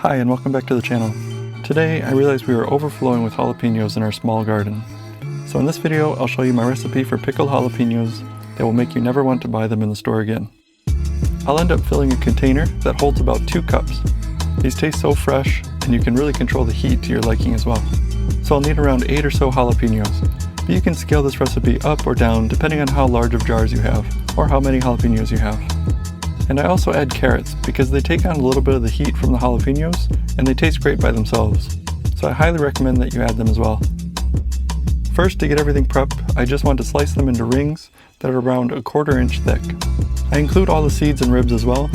Hi and welcome back to the channel. Today I realized we were overflowing with jalapenos in our small garden. So in this video I'll show you my recipe for pickled jalapenos that will make you never want to buy them in the store again. I'll end up filling a container that holds about 2 cups. These taste so fresh and you can really control the heat to your liking as well. So I'll need around 8 or so jalapenos, but you can scale this recipe up or down depending on how large of jars you have or how many jalapenos you have. And I also add carrots because they take on a little bit of the heat from the jalapenos and they taste great by themselves. So I highly recommend that you add them as well. First, to get everything prepped, I just want to slice them into rings that are around 1/4 inch thick. I include all the seeds and ribs as well,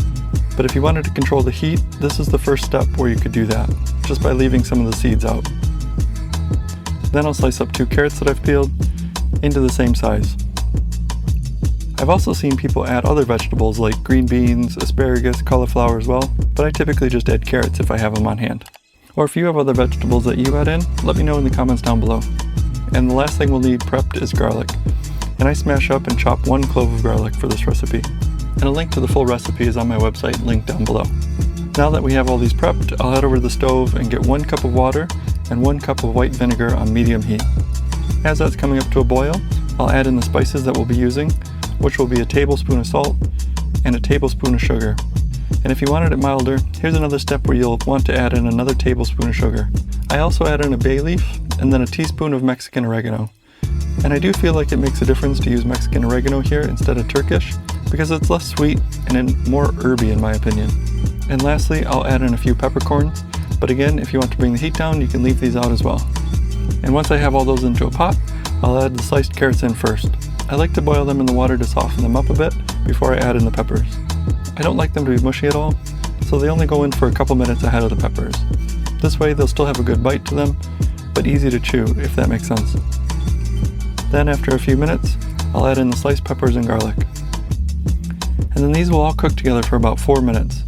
but if you wanted to control the heat, this is the first step where you could do that, just by leaving some of the seeds out. Then I'll slice up 2 carrots that I've peeled into the same size. I've also seen people add other vegetables like green beans, asparagus, cauliflower as well, but I typically just add carrots if I have them on hand. Or if you have other vegetables that you add in, let me know in the comments down below. And the last thing we'll need prepped is garlic. And I smash up and chop 1 clove of garlic for this recipe. And a link to the full recipe is on my website, linked down below. Now that we have all these prepped, I'll head over to the stove and get 1 cup of water and 1 cup of white vinegar on medium heat. As that's coming up to a boil, I'll add in the spices that we'll be using, which will be a tablespoon of salt and a tablespoon of sugar. And if you wanted it milder, here's another step where you'll want to add in another tablespoon of sugar. I also add in a bay leaf and then a teaspoon of Mexican oregano. And I do feel like it makes a difference to use Mexican oregano here instead of Turkish because it's less sweet and more herby in my opinion. And lastly, I'll add in a few peppercorns, but again, if you want to bring the heat down, you can leave these out as well. And once I have all those into a pot, I'll add the sliced carrots in first. I like to boil them in the water to soften them up a bit before I add in the peppers. I don't like them to be mushy at all, so they only go in for a couple minutes ahead of the peppers. This way they'll still have a good bite to them, but easy to chew if that makes sense. Then after a few minutes, I'll add in the sliced peppers and garlic. And then these will all cook together for about 4 minutes.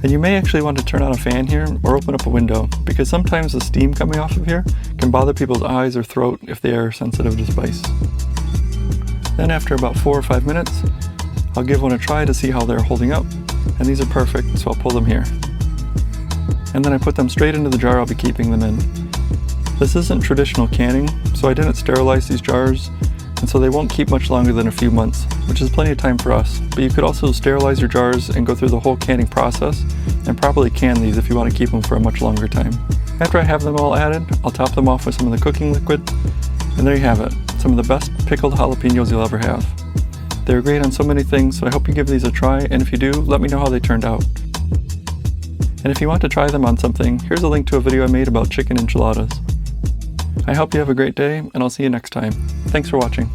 And you may actually want to turn on a fan here or open up a window because sometimes the steam coming off of here can bother people's eyes or throat if they are sensitive to spice. Then after about 4 or 5 minutes, I'll give one a try to see how they're holding up, and these are perfect, so I'll pull them here. And then I put them straight into the jar I'll be keeping them in. This isn't traditional canning, so I didn't sterilize these jars, and so they won't keep much longer than a few months, which is plenty of time for us. But you could also sterilize your jars and go through the whole canning process, and properly can these if you want to keep them for a much longer time. After I have them all added, I'll top them off with some of the cooking liquid, and there you have it. Some of the best pickled jalapenos you'll ever have. They're great on so many things, so I hope you give these a try, and if you do, let me know how they turned out. And if you want to try them on something, here's a link to a video I made about chicken enchiladas. I hope you have a great day, and I'll see you next time. Thanks for watching.